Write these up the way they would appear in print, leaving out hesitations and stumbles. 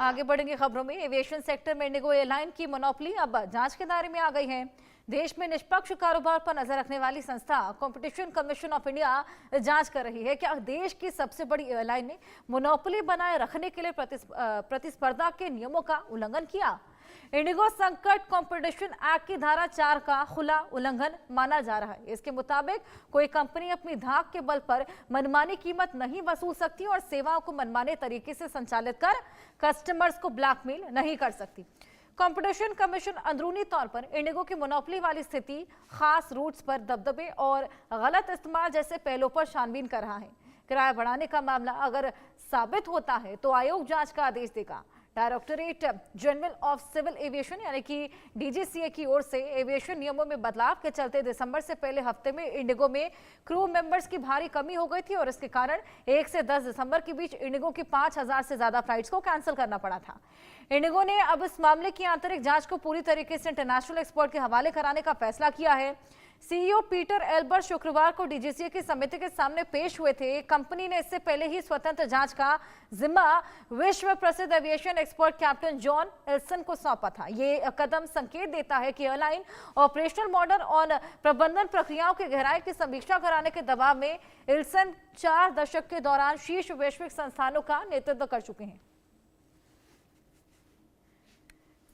आगे बढ़ेंगे खबरों में। एविएशन सेक्टर में इंडिगो एयरलाइन की मोनोपोली अब जांच के दायरे में आ गई है। देश में निष्पक्ष कारोबार पर नजर रखने वाली संस्था कंपटीशन कमीशन ऑफ इंडिया जांच कर रही है कि देश की सबसे बड़ी एयरलाइन ने मोनोपोली बनाए रखने के लिए प्रतिस्पर्धा के नियमों का उल्लंघन किया। इंडिगो संकट कंपटीशन एक्ट की धारा 4 का खुला उल्लंघन माना जा रहा है। इसके मुताबिक कोई कंपनी अपनी धाक के बल पर मनमानी कीमत नहीं वसूल सकती और सेवाओं को मनमाने तरीके से संचालित कर कस्टमर्स को ब्लैकमेल नहीं कर सकती। कंपटीशन कमीशन अंदरूनी तौर पर इंडिगो की मोनोपोली वाली स्थिति, खास रूट्स पर दबदबे और गलत इस्तेमाल जैसे पहलुओं पर छानबीन कर रहा है। किराया बढ़ाने का मामला अगर साबित होता है तो आयोग जांच का आदेश देगा। Directorate General of Civil Aviation यानी कि डीजीसीए की ओर से एविएशन नियमों में बदलाव के चलते दिसंबर से पहले हफ्ते में इंडिगो में क्रू मेंबर्स की भारी कमी हो गई थी और इसके कारण 1 से 10 दिसंबर के बीच इंडिगो की 5000 से ज्यादा फ्लाइट्स को कैंसिल करना पड़ा था। इंडिगो ने अब इस मामले की आंतरिक जांच को पूरी तरीके से इंटरनेशनल एक्सपर्ट के हवाले कराने का फैसला किया है। सीईओ पीटर एल्बर शुक्रवार को डीजीसीए की समिति के सामने पेश हुए थे। कंपनी ने इससे पहले ही स्वतंत्र जांच का जिम्मा विश्व प्रसिद्ध एविएशन एक्सपर्ट कैप्टन जॉन एल्सन को सौंपा था। ये कदम संकेत देता है कि एयरलाइन ऑपरेशनल मॉडल और प्रबंधन प्रक्रियाओं की गहराई की समीक्षा कराने के दबाव में एल्सन 4 दशक के दौरान शीर्ष वैश्विक संस्थानों का नेतृत्व कर चुके हैं।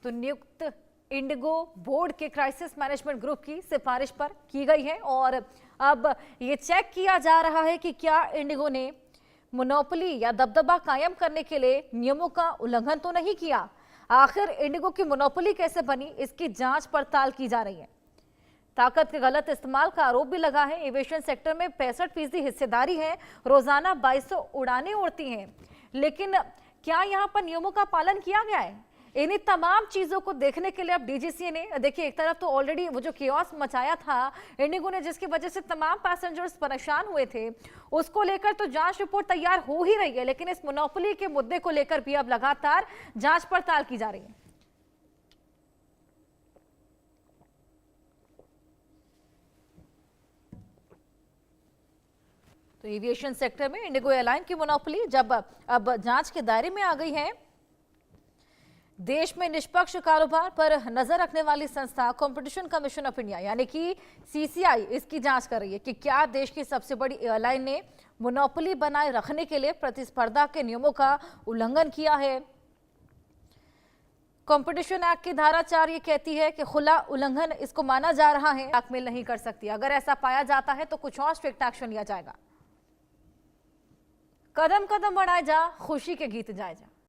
तो नियुक्त इंडिगो बोर्ड के क्राइसिस मैनेजमेंट ग्रुप की सिफारिश पर की गई है और अब ये चेक किया जा रहा है कि क्या इंडिगो ने मोनोपोली या दबदबा कायम करने के लिए नियमों का उल्लंघन तो नहीं किया। आखिर इंडिगो की मोनोपोली कैसे बनी, इसकी जांच पड़ताल की जा रही है। ताकत के गलत इस्तेमाल का आरोप भी लगा है। एविएशन सेक्टर में 65% हिस्सेदारी है। रोजाना 2200 उड़ानें उड़ती हैं, लेकिन क्या यहाँ पर नियमों का पालन किया गया है? इन्हीं तमाम चीजों को देखने के लिए अब डीजीसीए ने देखिए, एक तरफ तो ऑलरेडी वो जो कियोस मचाया था इंडिगो ने, जिसकी वजह से तमाम पैसेंजर्स परेशान हुए थे, उसको लेकर तो जांच रिपोर्ट तैयार हो ही रही है, लेकिन इस मोनोपोली के मुद्दे को लेकर भी अब लगातार जांच पड़ताल की जा रही है। तो एविएशन सेक्टर में इंडिगो एयरलाइन की मोनोपोली जब अब जांच के दायरे में आ गई है। देश में निष्पक्ष कारोबार पर नजर रखने वाली संस्था कंपटीशन कमीशन ऑफ इंडिया यानी कि सीसीआई इसकी जांच कर रही है कि क्या देश की सबसे बड़ी एयरलाइन ने मोनोपोली बनाए रखने के लिए प्रतिस्पर्धा के नियमों का उल्लंघन किया है। कंपटीशन एक्ट की धारा 4 ये कहती है कि खुला उल्लंघन इसको माना जा रहा है, ब्लैकमेल नहीं कर सकती। अगर ऐसा पाया जाता है तो कुछ और स्ट्रिक्ट एक्शन लिया जाएगा। कदम कदम बढ़ाए जा, खुशी के गीत जाए जा।